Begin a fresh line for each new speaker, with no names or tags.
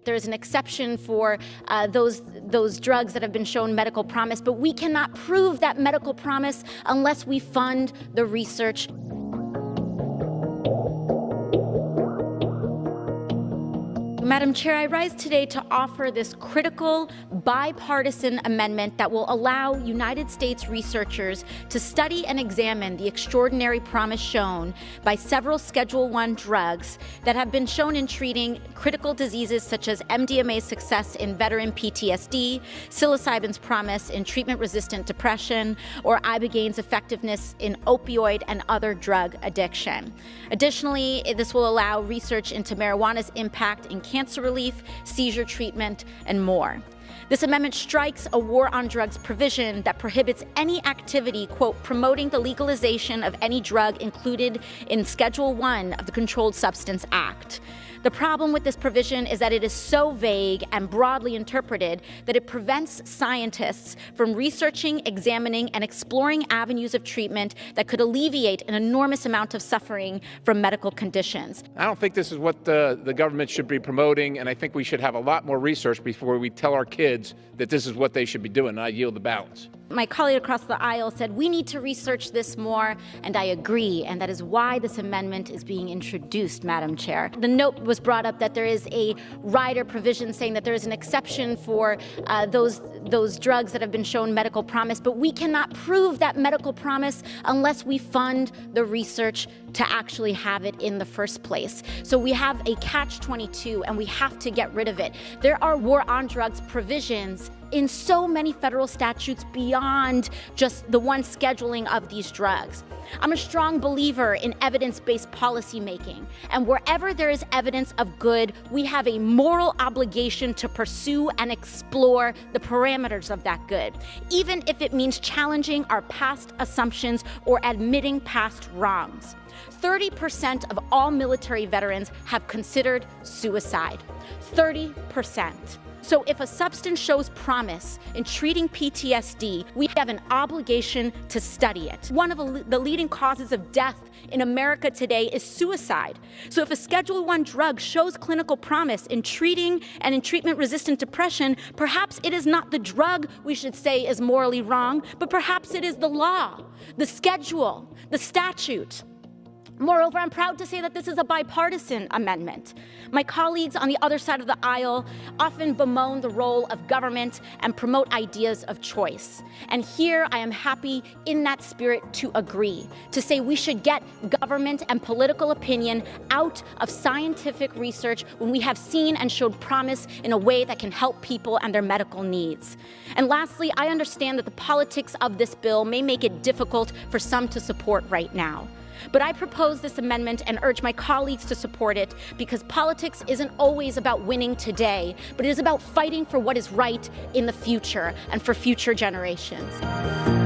there is an exception for those drugs that have been shown medical promise, but we cannot prove that medical promise unless we fund the research. Madam Chair, I rise today to offer this critical bipartisan amendment that will allow United States researchers to study and examine the extraordinary promise shown by several Schedule I drugs that have been shown in treating critical diseases such as MDMA's success in veteran PTSD, psilocybin's promise in treatment-resistant depression, or ibogaine effectiveness in opioid and other drug addiction. Additionally, this will allow research into marijuana's impact in cancer relief, seizure treatment, and more. This amendment strikes a war on drugs provision that prohibits any activity, quote, promoting the legalization of any drug included in Schedule I of the Controlled Substance Act. The problem with this provision is that it is so vague and broadly interpreted that it prevents scientists from researching, examining, and exploring avenues of treatment that could alleviate an enormous amount of suffering from medical conditions.
I don't think this is what the government should be promoting, and I think we should have a lot more research before we tell our kids that this is what they should be doing. I yield the balance.
My colleague across the aisle said we need to research this more, and I agree, and that is why this amendment is being introduced, Madam Chair. The note was brought up that there is a rider provision saying that there is an exception for those drugs that have been shown medical promise, but we cannot prove that medical promise unless we fund the research to actually have it in the first place. So we have a catch-22, and we have to get rid of it. There are war on drugs provisions in so many federal statutes beyond just the one scheduling of these drugs. I'm a strong believer in evidence-based policymaking, and wherever there is evidence of good, we have a moral obligation to pursue and explore the parameters of that good, even if it means challenging our past assumptions or admitting past wrongs. 30% of all military veterans have considered suicide. 30%. So if a substance shows promise in treating PTSD, we have an obligation to study it. One of the leading causes of death in America today is suicide. So if a Schedule I drug shows clinical promise in treating and in treatment-resistant depression, perhaps it is not the drug we should say is morally wrong, but perhaps it is the law, the schedule, the statute. Moreover, I'm proud to say that this is a bipartisan amendment. My colleagues on the other side of the aisle often bemoan the role of government and promote ideas of choice. And here I am happy in that spirit to agree, to say we should get government and political opinion out of scientific research when we have seen and showed promise in a way that can help people and their medical needs. And lastly, I understand that the politics of this bill may make it difficult for some to support right now. But I propose this amendment and urge my colleagues to support it because politics isn't always about winning today, but it is about fighting for what is right in the future and for future generations.